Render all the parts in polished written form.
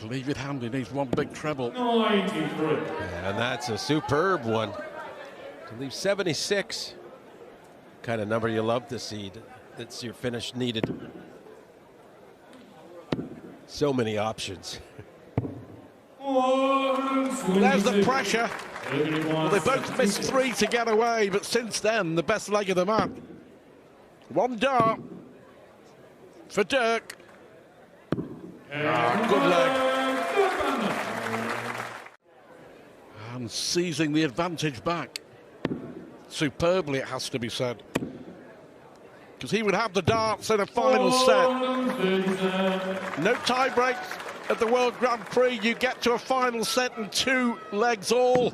To leave it hand, he needs one big treble. 93. And that's a superb one. To leave 76. Kind of number you love to see. That's your finish needed. So many options. There's the pressure. Well, they both missed 3 to get away, but since then, the best leg of the match. One dart for Dirk. Good leg. And seizing the advantage back. Superbly, it has to be said. Because he would have the darts in a final set. No tie breaks at the World Grand Prix. You get to a final set and 2 legs all.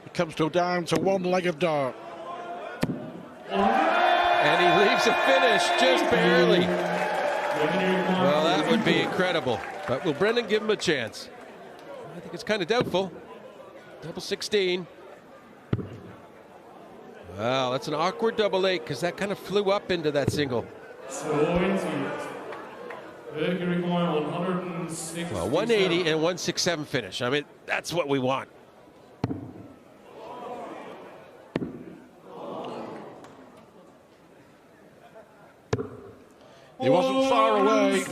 It comes down to 1 leg of dart. And he leaves a finish just barely. Well, that would be incredible. But will Brendan give him a chance? I think it's kind of doubtful. Double 16. Wow, that's an awkward double 8 because that kind of flew up into that single. Well, 180 and 167 finish. I mean, that's what we want. He wasn't far away.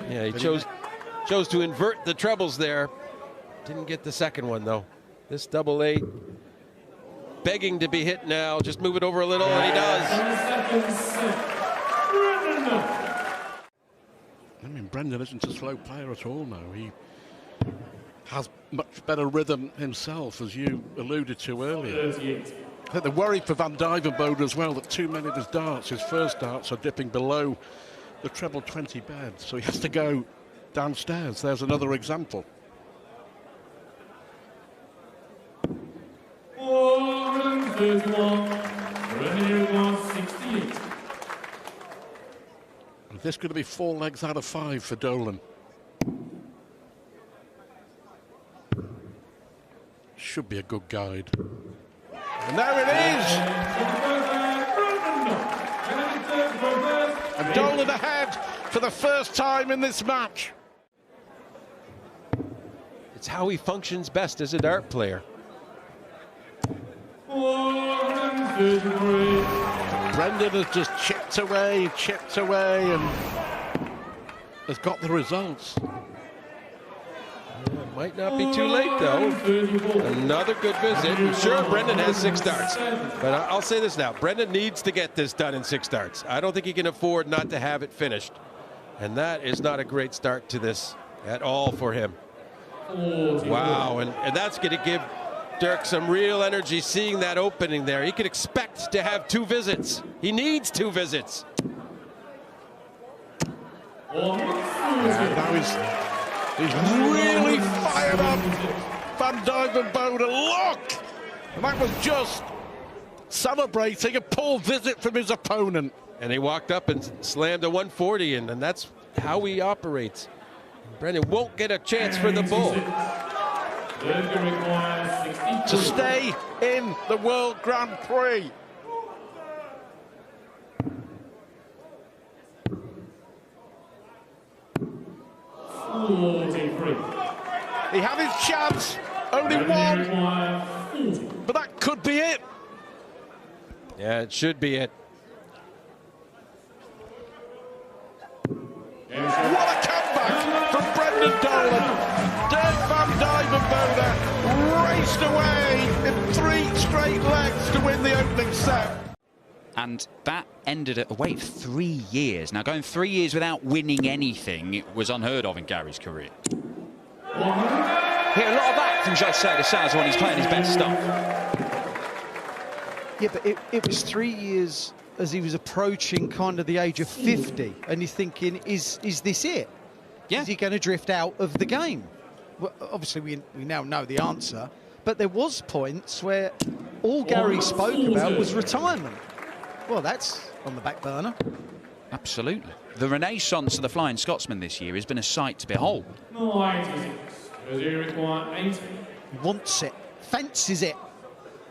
Yeah, he chose to invert the trebles there. Didn't get the second one though. This double 8 begging to be hit now. Just move it over a little, and he does. I mean, Brendan isn't a slow player at all now. He has much better rhythm himself, as you alluded to earlier. I think the worry for Van Dijvenbode as well, that too many of his darts, his first darts, are dipping below the treble 20 bed, so he has to go downstairs. There's another example. This going to be 4 legs out of 5 for Dolan. Should be a good guide. And there it is! And Dolan ahead for the first time in this match. It's how he functions best as a dart player. Brendan has just chipped away, and has got the results. Yeah, might not be too late, though. Another good visit. I'm sure Brendan has 6 darts. But I'll say this now. Brendan needs to get this done in 6 darts. I don't think he can afford not to have it finished. And that is not a great start to this at all for him. Wow, and that's going to give Dirk some real energy seeing that opening there. He could expect to have 2 visits. He needs 2 visits. Now he's really fired up. Van Dijvenbode, look! And that was just celebrating a poor visit from his opponent. And he walked up and slammed a 140, and that's how he operates. Brendan won't get a chance for the bull. To stay in the World Grand Prix. He had his chance, only one, but that could be it. Yeah, it should be it. What a comeback from Brendan Dolan. Dirk Van Dijvenbode raced away in 3 straight legs to win the opening set. And that ended at a wait of 3 years. Now, going 3 years without winning anything was unheard of in Gary's career. Hear a lot of that from José de Sousa when he's playing his best stuff. Yeah, but it was 3 years as he was approaching kind of the age of 50, and you're thinking, is this it? Yeah. Is he going to drift out of the game? Well, obviously, we now know the answer, but there was points where all Gary spoke about was retirement. Well, that's on the back burner. Absolutely. The renaissance of the Flying Scotsman this year has been a sight to behold. He wants it, fancies it.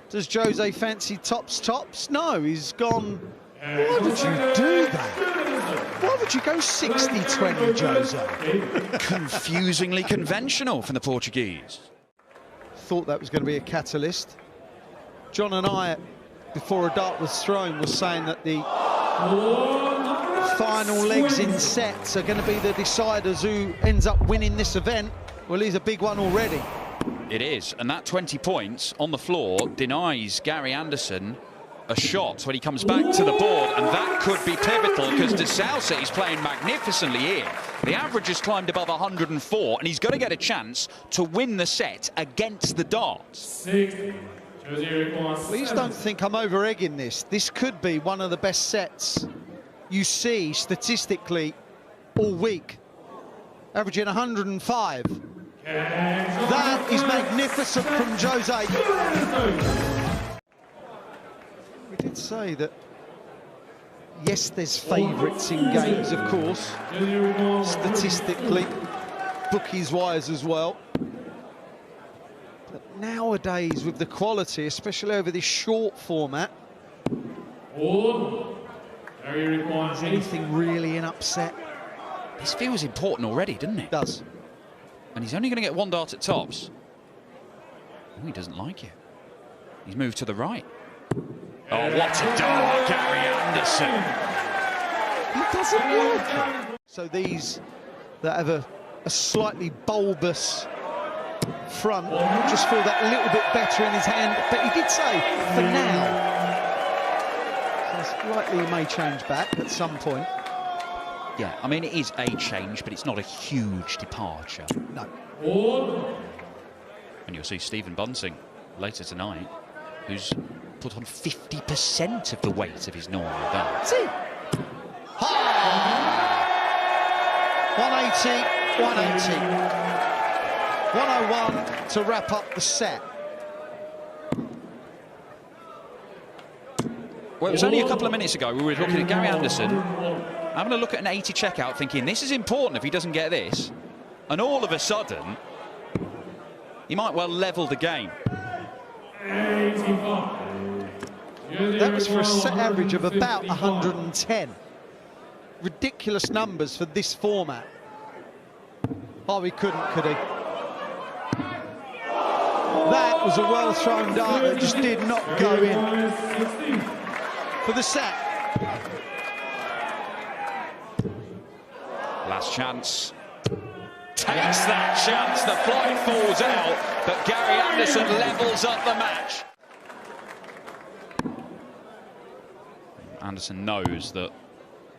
Does Jose fancy tops? No, he's gone Why would you do that? Why would you go 60-20, Jose? Confusingly conventional from the Portuguese. Thought that was going to be a catalyst. John and I, before a dart was thrown, was saying that the final legs in sets are going to be the deciders who ends up winning this event. Well, he's a big one already. It is, and that 20 points on the floor denies Gary Anderson a shot when he comes back to the board, and that could be pivotal because De Sousa is playing magnificently here. The average has climbed above 104, and he's going to get a chance to win the set against the darts. Please don't think I'm over-egging this. This could be one of the best sets you see statistically all week. Averaging 105. That is magnificent from Jose. We did say that, yes, there's favourites in games, of course, statistically, bookies-wise as well. But nowadays, with the quality, especially over this short format, is anything really an upset? This feels important already, doesn't it? It does. And he's only going to get one dart at tops. Oh, he doesn't like it. He's moved to the right. Oh, what a dart, Gary Anderson. He doesn't like it. So these that have a slightly bulbous front just feel that little bit better in his hand. But he did say, for now. So slightly he may change back at some point. Yeah, I mean, it is a change, but it's not a huge departure. No. And you'll see Stephen Bunting later tonight, who's put on 50% of the weight of his normal dart. See? 180, 180. 101 to wrap up the set. Well, it was only a couple of minutes ago we were looking at Gary Anderson, having a look at an 80 checkout, thinking this is important if he doesn't get this. And all of a sudden, he might well level the game. That was for a set average of about 110. Ridiculous numbers for this format. Oh, he couldn't, could he? That was a well-thrown dart that just did not go in for the set. Last chance. Takes that chance. The flight falls out, but Gary Anderson levels up the match. Anderson knows that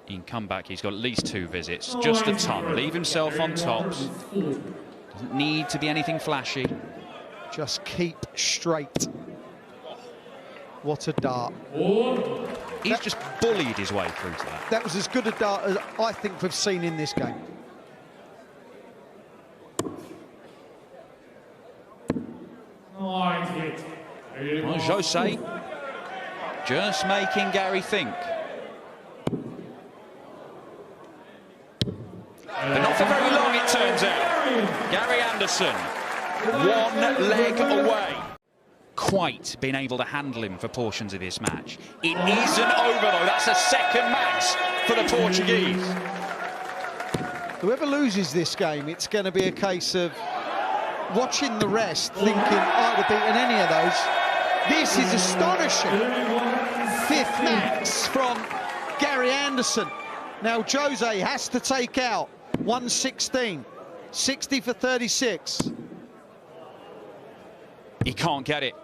he can come back. He's got at least 2 visits, just a ton. Leave himself on tops. Doesn't need to be anything flashy. Just keep straight. What a dart. He's just bullied his way through to that. That was as good a dart as I think we've seen in this game. Well, Jose just making Gary think. But not for very long, it turns out. Gary Anderson, 1 leg away. Quite been able to handle him for portions of this match. It isn't over, though. That's a second max for the Portuguese. Whoever loses this game, it's going to be a case of watching the rest, thinking, I'd have beaten any of those. This is astonishing. 5th max from Gary Anderson. Now Jose has to take out 116, 60 for 36. He can't get it.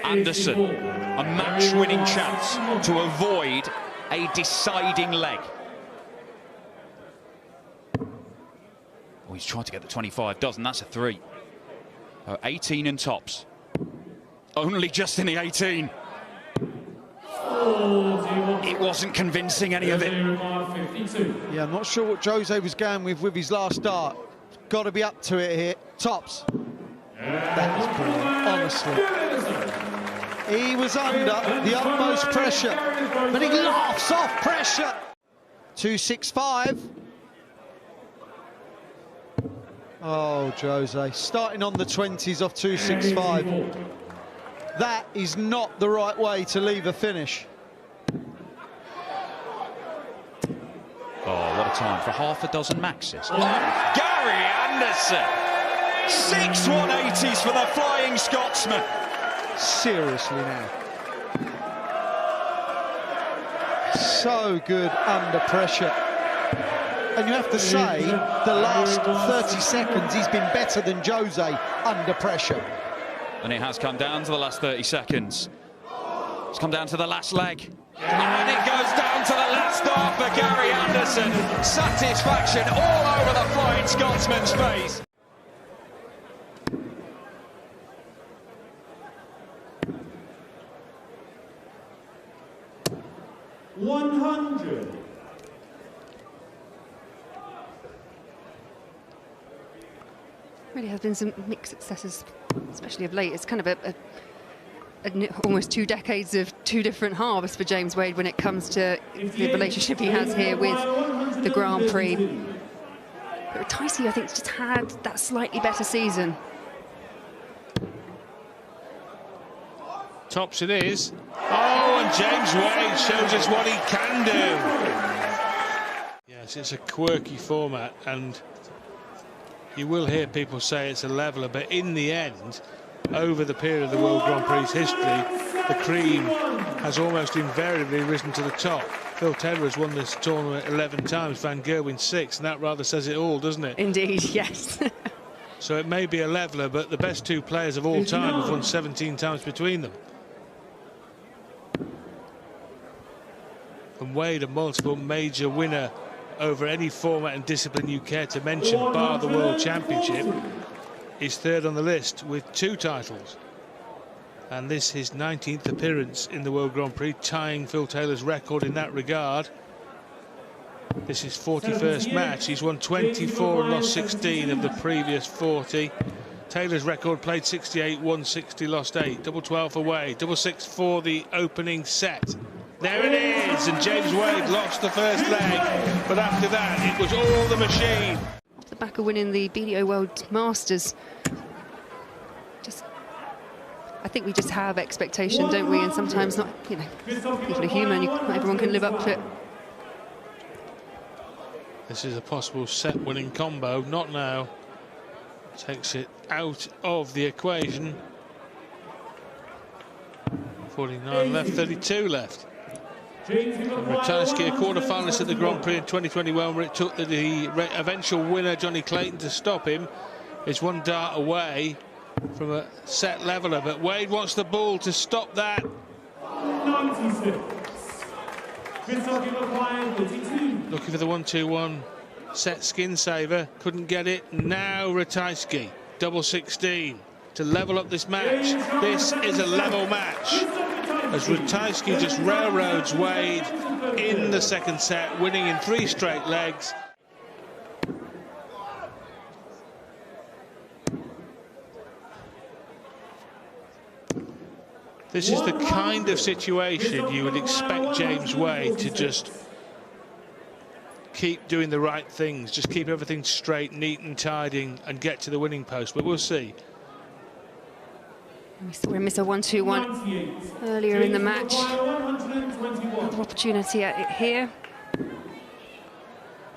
Anderson, a match-winning chance to avoid a deciding leg. Oh, he's trying to get the 25, doesn't. That's a 3. 18 and tops. Only just in the 18. It wasn't convincing, any of it. Yeah, I'm not sure what Jose was going with his last dart. Got to be up to it here. Tops. That was brilliant, honestly. He was under the utmost pressure, but he laughs off pressure. 265. Oh, Jose, starting on the 20s off 265. That is not the right way to leave a finish. time for half a dozen maxes. Oh, Gary Anderson! 6 180s for the Flying Scotsman. Seriously now. So good under pressure. And you have to say, the last 30 seconds, he's been better than Jose under pressure. And it has come down to the last 30 seconds. It's come down to the last leg. And it goes down to the last start for Gary Anderson. Satisfaction all over the Flying Scotsman's face. Really has been some mixed successes, especially of late. It's kind of almost 2 decades of 2 different halves for James Wade when it comes to the relationship he has here with the Grand Prix. But Ratajski, I think, just had that slightly better season. Tops it is. Oh, and James Wade shows us what he can do. Yes, it's a quirky format, and you will hear people say it's a leveller, but in the end, over the period of the World Grand Prix history, the cream has almost invariably risen to the top. Phil Taylor has won this tournament 11 times, Van Gerwen 6, and that rather says it all, doesn't it? Indeed, yes. So it may be a leveller, but the best 2 players of all time have won 17 times between them. And Wade, a multiple major winner over any format and discipline you care to mention, bar the World Championship, is 3rd on the list with 2 titles. And this his 19th appearance in the World Grand Prix, tying Phil Taylor's record in that regard. This is 41st match. He's won 24 and lost 16 of the previous 40. Taylor's record, played 68, won 60, lost 8. Double 12 for Wade, double 6 for the opening set. There it is, and James Wade lost the first leg, but after that it was all the machine. Off the back of winning the BDO World Masters, I think we just have expectation, don't we? And sometimes not, you know, people are human, not everyone can live up to it. This is a possible set-winning combo, not now. Takes it out of the equation. 49 left, 32 left. Ratajski, a quarter-finalist at the Grand Prix in 2021, where it took the eventual winner, Johnny Clayton, to stop him, is 1 dart away from a set leveller, but Wade wants the ball to stop that. 96. Looking for the 1-2-1 set skin saver, couldn't get it. Now Ratajski, double 16 to level up this match. This is a level match, as Ratajski just railroads Wade in the second set, winning in 3 straight legs. This is the kind of situation you would expect James Wade to just keep doing the right things, just keep everything straight, neat and tidy, and get to the winning post, but we'll see. We saw him miss a 1-2-1 earlier in the match. Another opportunity at it here.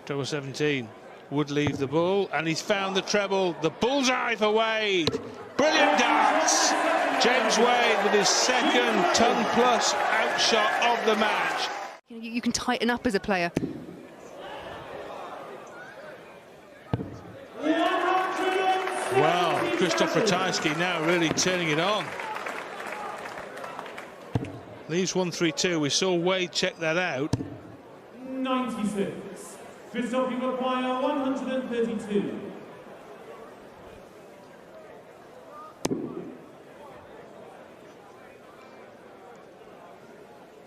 Double 17 would leave the ball, and he's found the treble. The bullseye for Wade. Brilliant darts. James Wade with his 2nd ton-plus outshot of the match. You can tighten up as a player. Wow, Christoph Ratajski now really turning it on. Leaves 1-3-2. We saw Wade check that out. 96. Christoph, you require 132.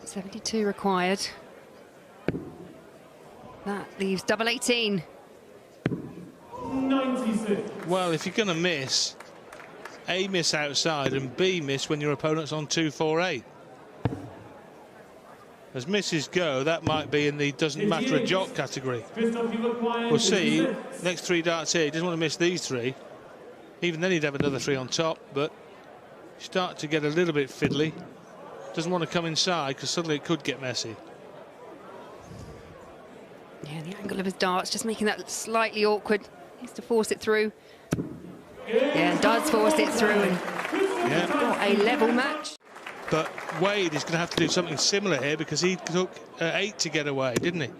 .72 required. That leaves double 18. 96. Well, if you're going to miss, A, miss outside, and B, miss when your opponent's on 2-4-8. As misses go, that might be in the doesn't matter a jot category. We'll see. Next 3 darts here. He doesn't want to miss these 3. Even then he'd have another 3 on top, but start to get a little bit fiddly. Doesn't want to come inside because suddenly it could get messy. Yeah, the angle of his darts just making that slightly awkward. He needs to force it through. Yeah, and does force it through. And got a level match. But Wade is going to have to do something similar here because he took 8 to get away, didn't he?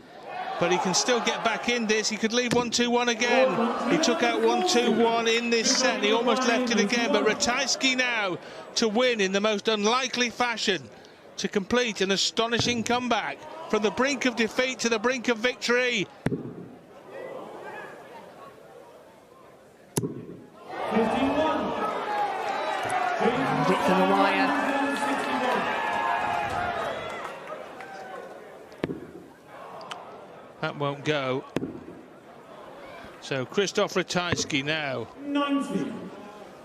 But he can still get back in this. He could leave 1-2-1 again. He took out 1-2-1 in this set and he almost left it again. But Ratajski now to win in the most unlikely fashion, to complete an astonishing comeback from the brink of defeat to the brink of victory. 51. It from the wire. That won't go. So Krzysztof Ratajski now, 90.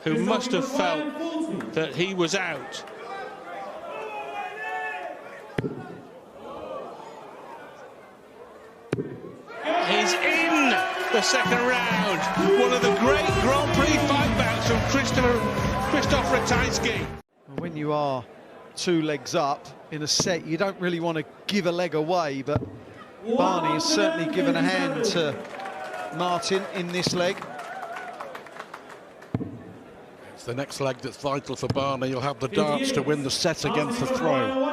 who must have felt that he was out. He's in the second round. One of the great Grand Prix fight backs from Krzysztof Ratajski. When you are 2 legs up in a set, you don't really want to give a leg away, but Barney has certainly given a hand to Martin in this leg. It's the next leg that's vital for Barney. He'll have the darts to win the set against the throw.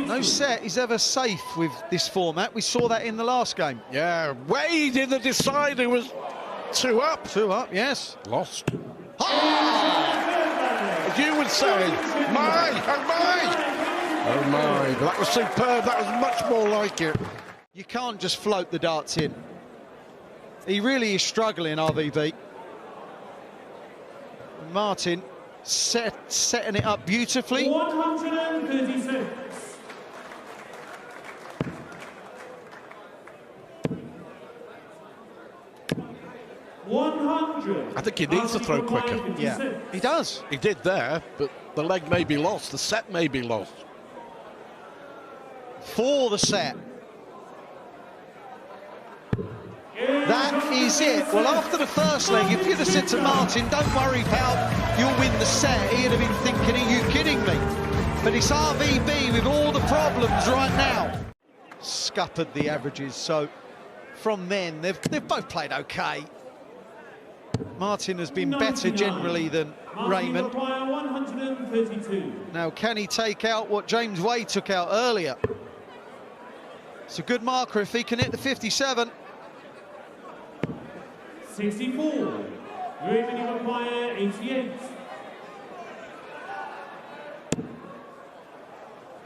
No set is ever safe with this format. We saw that in the last game. Yeah, Wade in the decider was 2 up. 2 up, yes. Lost. As you would say, my, oh my. Oh my, that was superb. That was much more like it. You can't just float the darts in. He really is struggling, RVB. Martin setting it up beautifully. 136. I think he needs to throw quicker. Yeah, he does. He did there, but the leg may be lost. The set may be lost. For the set. That is it. Well, after the first leg, if you'd have said to Martin, don't worry, pal, you'll win the set, he'd have been thinking, are you kidding me? But it's RVB with all the problems right now. Scuppered the averages, so from then, they've both played okay. Martin has been better generally than Raymond. 132. Now, can he take out what James Wade took out earlier? It's a good marker if he can hit the 57. 64. Raymond require 88.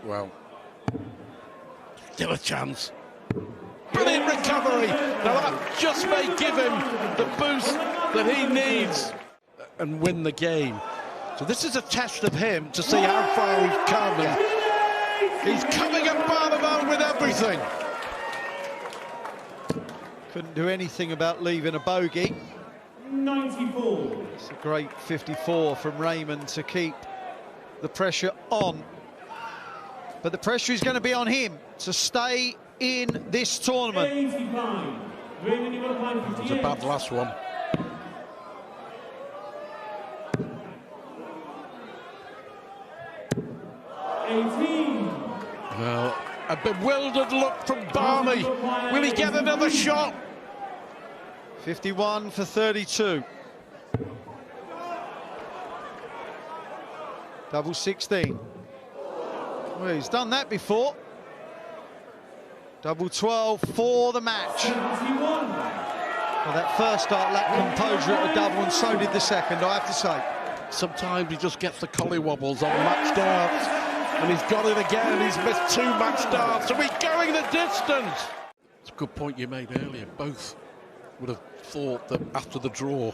Well, still a chance. Brilliant recovery. Now that just may give him the boost that he needs and win the game. So this is a test of him to see how far he's come. And he's coming up by the man with everything. Couldn't do anything about leaving a bogey. 94. It's a great 54 from Raymond to keep the pressure on. But the pressure is going to be on him to stay in this tournament. 85. Raymond, you require 58. It was a bad last one. Well, a bewildered look from Barney. Will he get another shot? 51 for 32. Double 16. Well, he's done that before. Double 12 for the match. Well, that first start lacked composure at the double, and so did the second, I have to say. Sometimes he just gets the collywobbles on match darts, and he's got it again. He's missed 2 match darts, and he's going the distance. It's a good point you made earlier. Both would have thought that after the draw,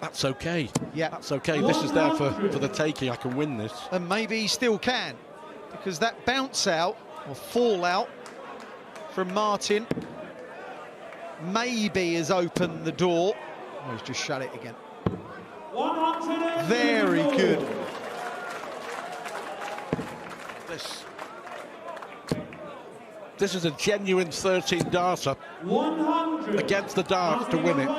that's okay. Yeah, that's okay. This is there for the taking. I can win this. And maybe he still can, because that bounce out or fall out from Martin maybe has opened the door. Oh, he's just shut it again. Very good. This is a genuine 13 darter against the darts to win it.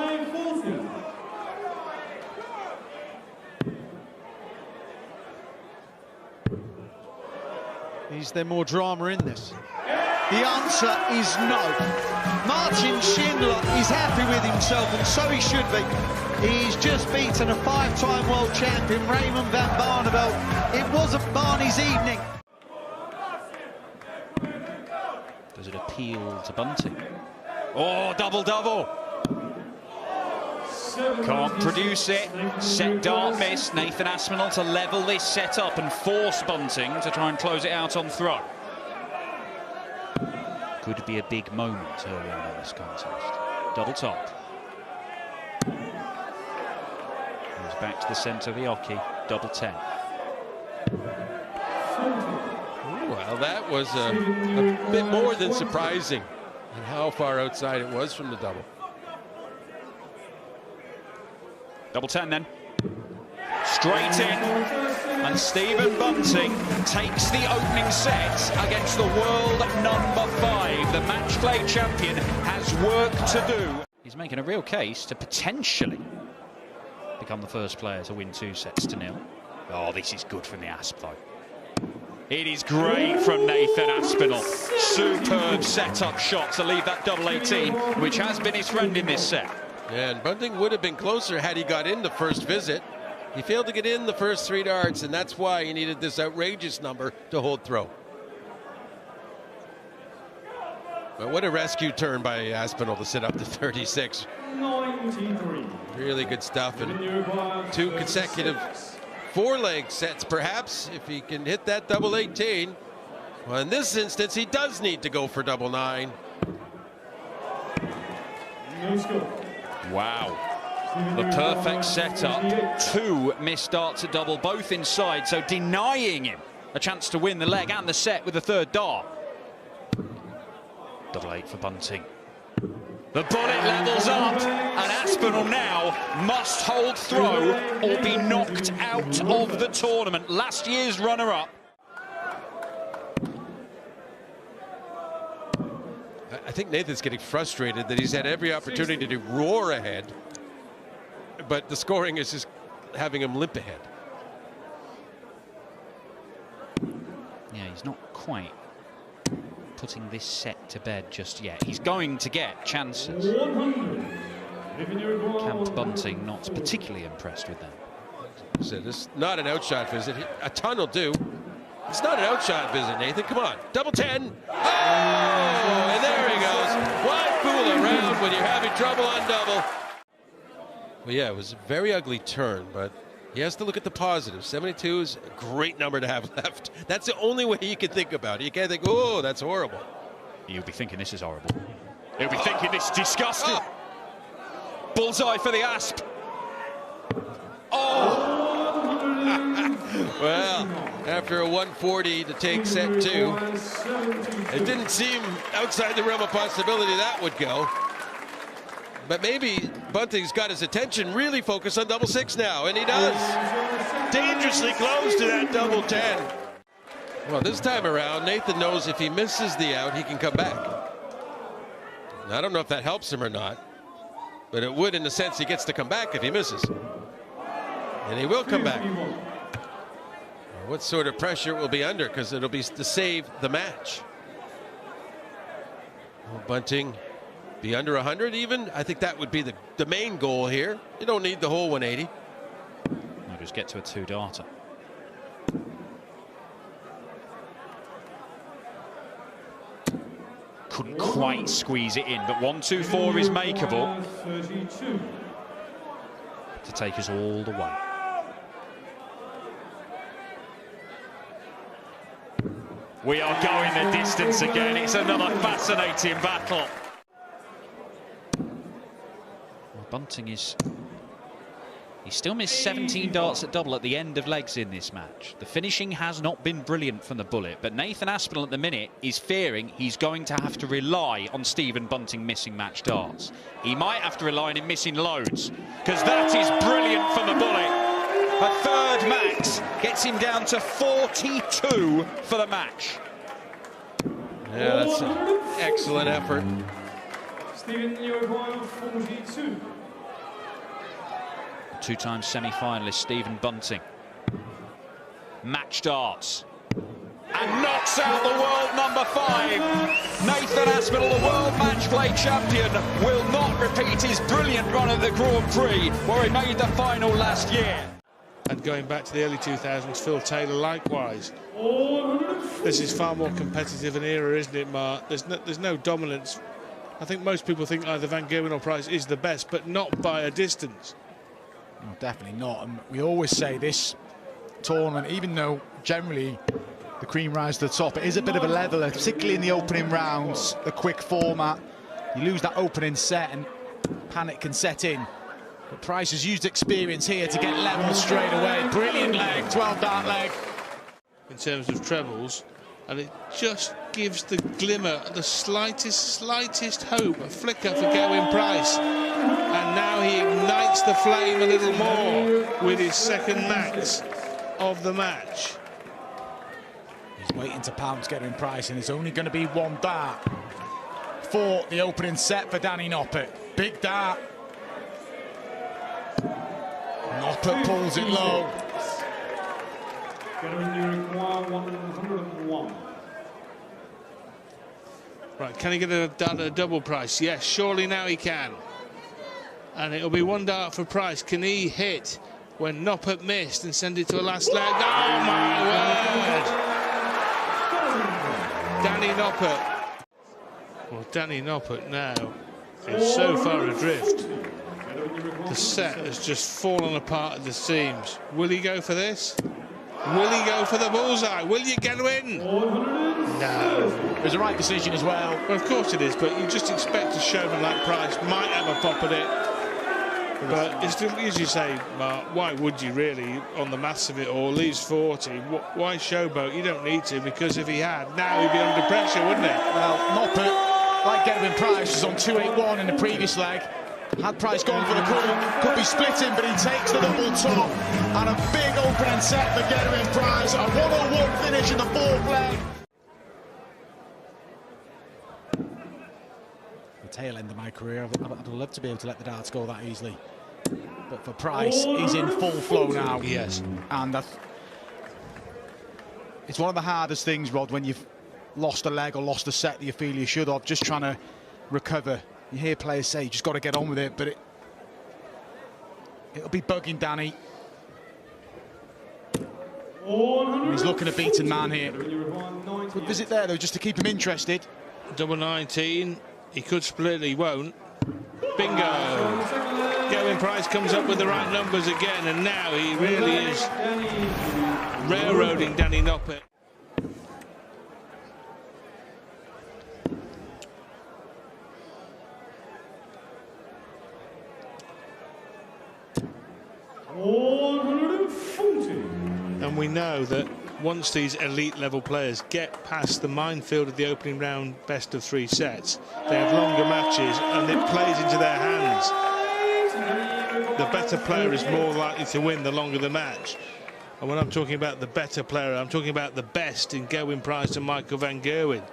Is there more drama in this? The answer is no. Martin Schindler is happy with himself, and so he should be. He's just beaten a 5-time world champion, Raymond van Barneveld. It wasn't Barney's evening. Does it appeal to Bunting? Oh, double-double. Can't produce it. Set dart miss. Nathan Aspinall to level this set up and force Bunting to try and close it out on throw. Could be a big moment early on in this contest. Double top. Goes back to the centre of the hockey. Double 10. Well, that was a bit more than surprising and how far outside it was from the double. Double 10 then. Straight in. And Stephen Bunting takes the opening set against the world #5. The match play champion has work to do. He's making a real case to potentially become the first player to win 2 sets to 0. Oh, this is good from the Asp, though. It is great from Nathan Aspinall. Superb set-up shot to leave that double 18, which has been his friend in this set. Yeah, and Bunting would have been closer had he got in the first visit. He failed to get in the first 3 darts, and that's why he needed this outrageous number to hold throw. But what a rescue turn by Aspinall to sit up to 36. 93. Really good stuff, and 2 consecutive 4-leg sets, perhaps, if he can hit that double 18. Well, in this instance, he does need to go for double 9. No score. Wow. The perfect setup. 2 missed darts at double, both inside, so denying him a chance to win the leg and the set with the 3rd dart. Double 8 for Bunting. The bullet levels up, and Aspinall now must hold throw or be knocked out of the tournament. Last year's runner-up. I think Nathan's getting frustrated that he's had every opportunity to roar ahead, but the scoring is just having him limp ahead. Yeah, he's not quite putting this set to bed just yet. He's going to get chances. 100. Camp Bunting not particularly impressed with them. So this is not an outshot visit. A ton will do. It's not an outshot visit, Nathan. Come on. Double 10. Oh, and there he goes. Why fool around when you're having trouble on double? Well, yeah, it was a very ugly turn, but he has to look at the positives. 72 is a great number to have left. That's the only way you can think about it. You can't think, oh, that's horrible. You'll be thinking this is horrible. He'll be thinking this is disgusting. Oh. Bullseye for the Asp. Oh! Well, after a 140 to take set 2, it didn't seem outside the realm of possibility that would go. But maybe Bunting's got his attention really focused on double 6 now, and he does. Dangerously close to that double 10. Well, this time around, Nathan knows if he misses the out, he can come back. I don't know if that helps him or not, but it would in the sense he gets to come back if he misses. And he will come back. What sort of pressure it will be under, because it'll be to save the match. Will Bunting be under 100 even? I think that would be the main goal here. You don't need the whole 180. I'll just get to a 2-darter. Couldn't quite squeeze it in, but 1-2-4 is makeable to take us all the way. We are going the distance again. It's another fascinating battle. Well, Bunting is... He still missed 17 darts at double at the end of legs in this match. The finishing has not been brilliant from the bullet, but Nathan Aspinall at the minute is fearing he's going to have to rely on Stephen Bunting missing match darts. He might have to rely on him missing loads, because that is brilliant from the bullet. A 3rd max gets him down to 42 for the match. Yeah, that's an excellent effort. Stephen, you require 42. 2-time semi-finalist Stephen Bunting. Match darts. and knocks out the world number 5. Nathan Aspinall, the world match play champion, will not repeat his brilliant run at the Grand Prix, where he made the final last year. And going back to the early 2000s, Phil Taylor likewise. This is far more competitive an era, isn't it, Mark? There's no dominance. I think most people think either Van Gerwen or Price is the best, but not by a distance. No, definitely not. And we always say this tournament, even though generally the cream rise to the top, it is a bit of a leveler, particularly in the opening rounds, the quick format. You lose that opening set and panic can set in. But Price has used experience here to get level straight away. Brilliant leg, 12-dart leg. In terms of trebles, and it just gives the glimmer, the slightest hope, a flicker for Gerwyn Price. And now he ignites the flame a little more with his second max of the match. He's waiting to pounce Gerwyn Price, and it's only going to be 1 dart for the opening set for Danny Noppert. Big dart. Noppert pulls it low. Right, can he get a double Price? Yes, surely now he can. And it'll be 1 dart for Price. Can he hit when Noppert missed and send it to a last leg? Oh my word! Danny Noppert. Well, Danny Noppert now is so far adrift. The set has just fallen apart at the seams. Will he go for this? Will he go for the bullseye? Will you get in? No. It was the right decision as well. Well, of course it is, but you just expect a showman like Price might have a pop at it. But it's still, as you say, Mark, why would you really, on the maths of it all, leaves 40? Why showboat? You don't need to, because if he had, now he'd be under pressure, wouldn't it? Well, Noppert, like Gerwyn Price, was on 281 in the previous leg. Had Price gone for the call, could be splitting, but he takes the double top. And a big opening set for Gerwyn Price. A 101 finish in the 4th leg. The tail end of my career, I'd love to be able to let the darts go that easily. But for Price, he's in full flow now. Yes. And it's one of the hardest things, Rod, when you've lost a leg or lost a set that you feel you should have, just trying to recover. You hear players say, you just got to get on with it, but it'll be bugging Danny. He's looking a beaten man here. Good visit there, though, just to keep him interested. Double 19. He could split, he won't. Bingo! Gerwyn Price comes up with the right numbers again, and now he really is railroading Danny Noppert. And we know that once these elite level players get past the minefield of the opening round best of 3 sets, they have longer matches and it plays into their hands. The better player is more likely to win the longer the match. And when I'm talking about the better player, I'm talking about the best in Gerwyn Price and Michael Van Gerwen.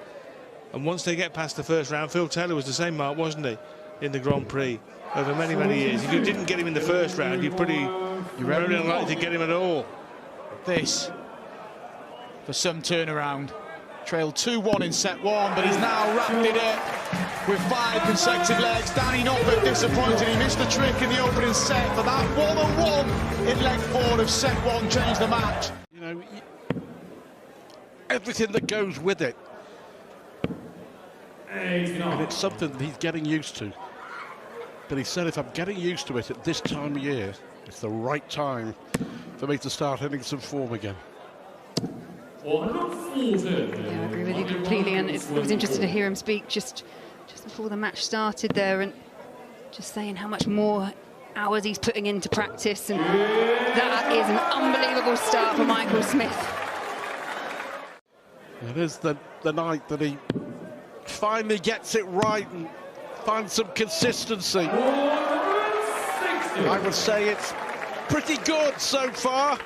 And once they get past the first round, Phil Taylor was the same, Mark, wasn't he, in the Grand Prix over many, many years. If you didn't get him in the first round, you're very unlikely to get him at all. This for some turnaround. Trailed 2-1 in set 1, but he's now wrapped it up with 5 consecutive legs. Danny Noppert disappointed. He missed the trick in the opening set, but that 1-1 in leg 4 of set 1 changed the match. You know, everything that goes with it. And it's something that he's getting used to. But he said, if I'm getting used to it at this time of year, it's the right time for me to start hitting some form again. Yeah, I agree with you completely, and it was interesting to hear him speak just before the match started there, and just saying how much more hours he's putting into practice, and that is an unbelievable start for Michael Smith. It is the night that he finally gets it right and finds some consistency. I would say it's pretty good so far.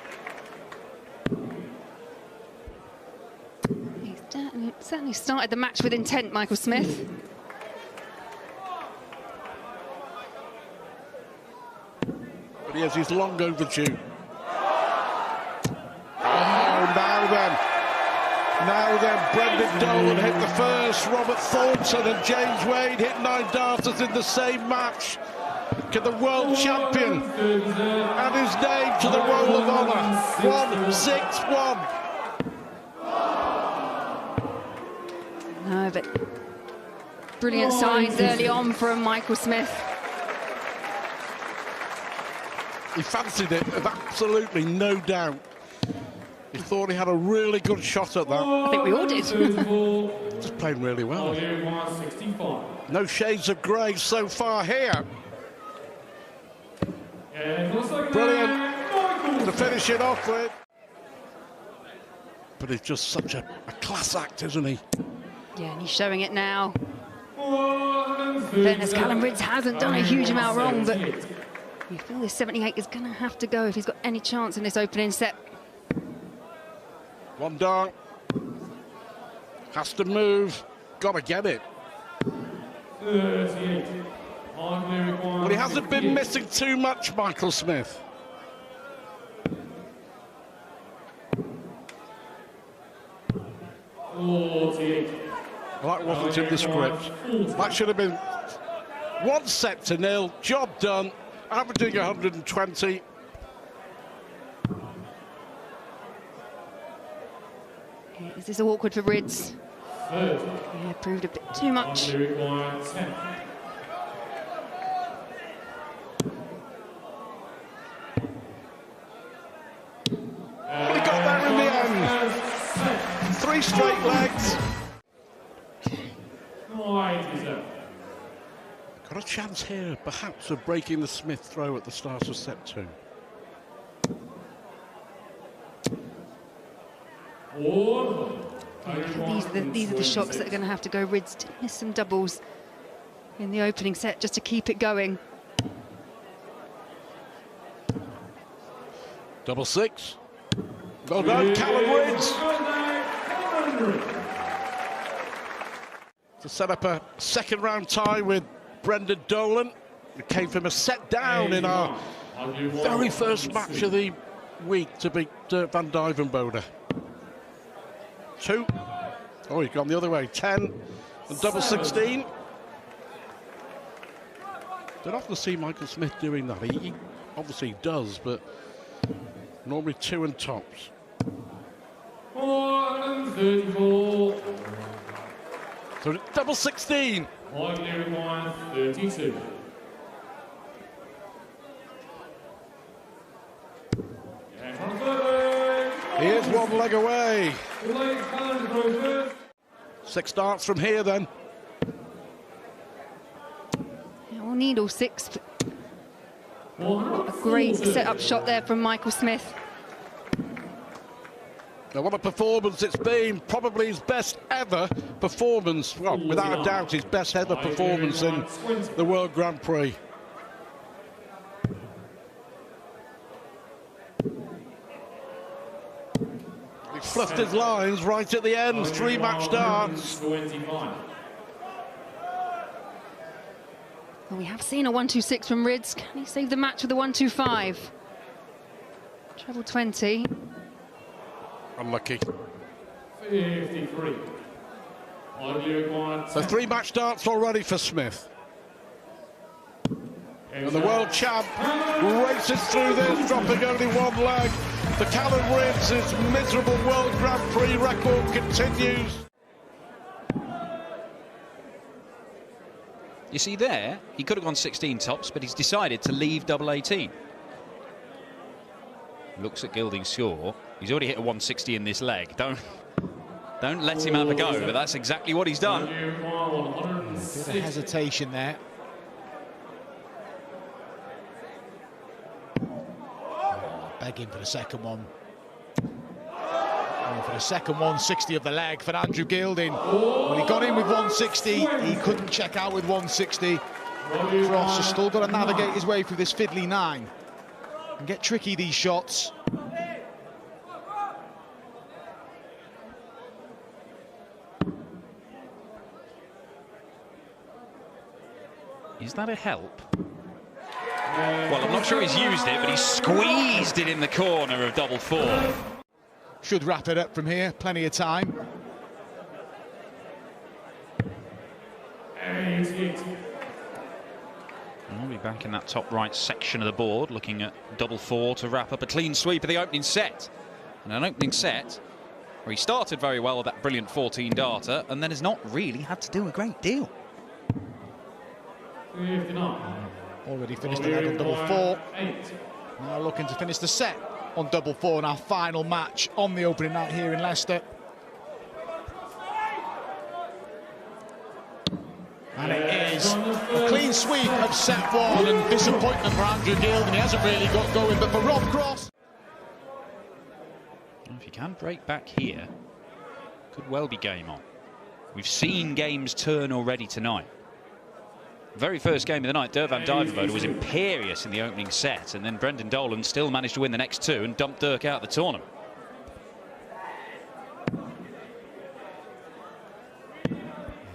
He's certainly started the match with intent, Michael Smith. But he's long overdue. Oh, now then. Now then, Brendan Dolan hit the first, Robert Thornton and James Wade hit 9 darters in the same match. Can the world champion add his name to the Roll of Honour? 1-6-1. No, but brilliant signs early on from Michael Smith. He fancied it, with absolutely no doubt. He thought he had a really good shot at that. I think we all did. Just playing really well. No shades of grey so far here. Brilliant to finish it off with. But he's just such a class act, isn't he? Yeah, and he's showing it now. Fairness, Callum Rydz hasn't done a huge amount wrong, but you feel this 78 is going to have to go if he's got any chance in this opening set. One down. Has to move. Got to get it. 38. Well, he hasn't been missing too much, Michael Smith. Well, that wasn't in the script. That should have been 1-0. Job done. Averaging 120. Yeah, is this awkward for Rydz? Yeah, proved a bit too much. But he got there in the end. 3 straight legs. Got a chance here, perhaps, of breaking the Smith throw at the start of set 2. These are the shots that are going to have to go. Rydz did miss some doubles in the opening set just to keep it going. 6-6. Well done, Callum Rydz. To set up a second round tie with Brendan Dolan. It came from a set down in our very first match of the week to beat Van Duijvenbode. 2. Oh, he's gone the other way. 10 and double 16. Don't often see Michael Smith doing that. He obviously does, but normally 2 and tops. 34. So double 16. 32. He is 1 leg away. 6 darts from here then. Yeah, we'll need all 6. A great set-up shot there from Michael Smith. Now, what a performance it's been. Probably his best ever performance. Well, without a doubt, his best ever performance in the World Grand Prix. He fluffed his lines right at the end. 3 match darts. Well, we have seen a 1-2-6 from Rydz. Can he save the match with a 1-2-5? Treble 20. Unlucky. 53. So 3 match darts already for Smith. And the world champ races through this, dropping only 1 leg. The Callum Rydz, his miserable World Grand Prix record continues. You see there, he could have gone 16 tops, but he's decided to leave double 18. Looks at Gilding's score. He's already hit a 160 in this leg. Don't let him have a go, but that's exactly what he's done. A bit of hesitation there. Begging for the second one. Oh, for the second 160 of the leg for Andrew Gilding. When he got in with 160, he couldn't check out with 160. Frost has still got to navigate his way through this fiddly 9 and get tricky, these shots. Is that a help? Well, I'm not sure he's used it, but he squeezed it in the corner of double 4. should wrap it up from here. Plenty of time. We'll be back in that top right section of the board, looking at double 4 to wrap up a clean sweep of the opening set. And an opening set where he started very well with that brilliant 14 darter and then has not really had to do a great deal. Already finished the leg on double 4. Now looking to finish the set on double 4 in our final match on the opening night here in Leicester. And it is a clean sweep of set 1, and disappointment for Andrew Gilding. He hasn't really got going, but for Rob Cross. If he can break back here, could well be game on. We've seen games turn already tonight. Very first game of the night, Dirk van Dijvenbode was imperious in the opening set, and then Brendan Dolan still managed to win the next 2 and dump Dirk out of the tournament.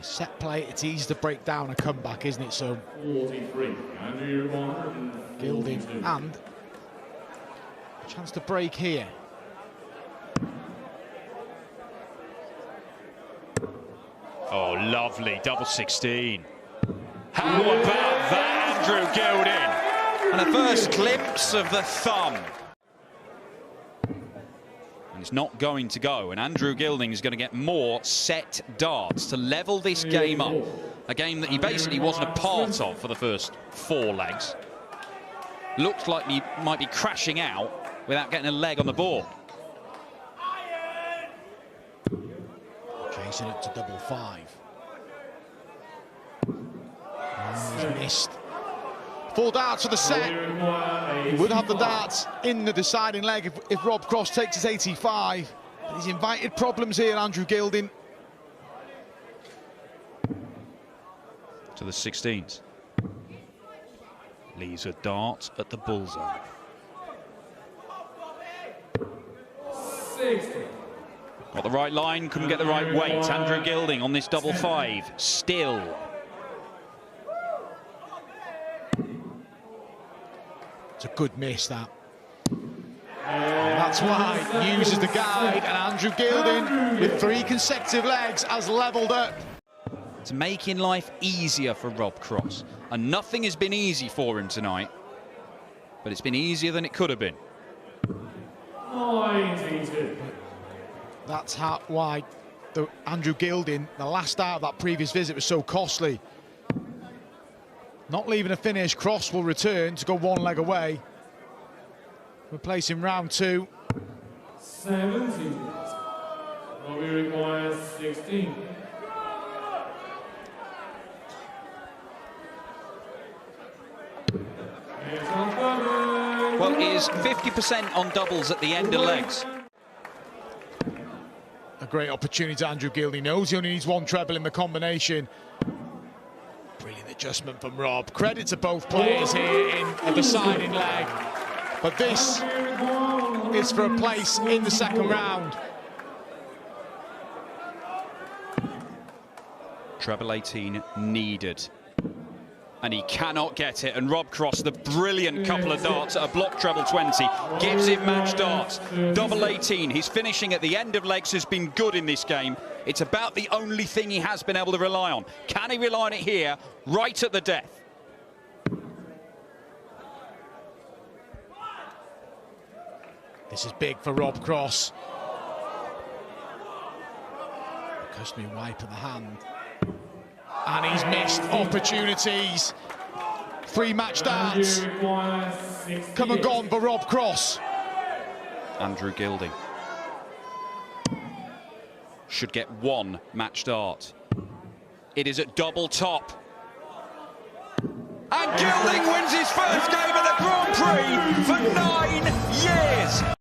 Set play, it's easy to break down a comeback, isn't it? So 43. Gilding and a chance to break here. Oh, lovely double 16. How about that, Andrew Gilding? And a first glimpse of the thumb. And it's not going to go, and Andrew Gilding is going to get more set darts to level this game up. A game that he basically wasn't a part of for the first 4 legs. Looked like he might be crashing out without getting a leg on the board. Chasing it to double 5. He's missed. 4 darts for the set. He would have the darts in the deciding leg if Rob Cross takes his 85. But he's invited problems here, Andrew Gilding. To the 16s. Leaves a dart at the bullseye. 60. Got the right line, couldn't get the right weight. Andrew Gilding on this double 5, still. It's a good miss, that. And that's why he uses the guide, and Andrew Gilding, with 3 consecutive legs, has levelled up. It's making life easier for Rob Cross. And nothing has been easy for him tonight. But it's been easier than it could have been. 92. That's why Andrew Gilding, the last start of that previous visit, was so costly. Not leaving a finish, Cross will return to go 1 leg away. Replacing round 2. 70. Robbie requires 16. Well, is 50% on doubles at the end of legs. A great opportunity to Andrew Gilding. Knows he only needs 1 treble in the combination. Brilliant adjustment from Rob. Credit to both players here in a deciding leg. But this is for a place in the second round. Treble 18 needed. And he cannot get it. And Rob Cross, the brilliant couple of darts at a block treble 20, gives him match darts. Double 18. His finishing at the end of legs has been good in this game. It's about the only thing he has been able to rely on. Can he rely on it here, right at the death? This is big for Rob Cross. Customary wipe at the hand. And he's missed opportunities. 3 match darts. Come and gone for Rob Cross. Andrew Gilding should get 1 match dart. It is at double top. And Gilding wins his first game of the Grand Prix for 9 years.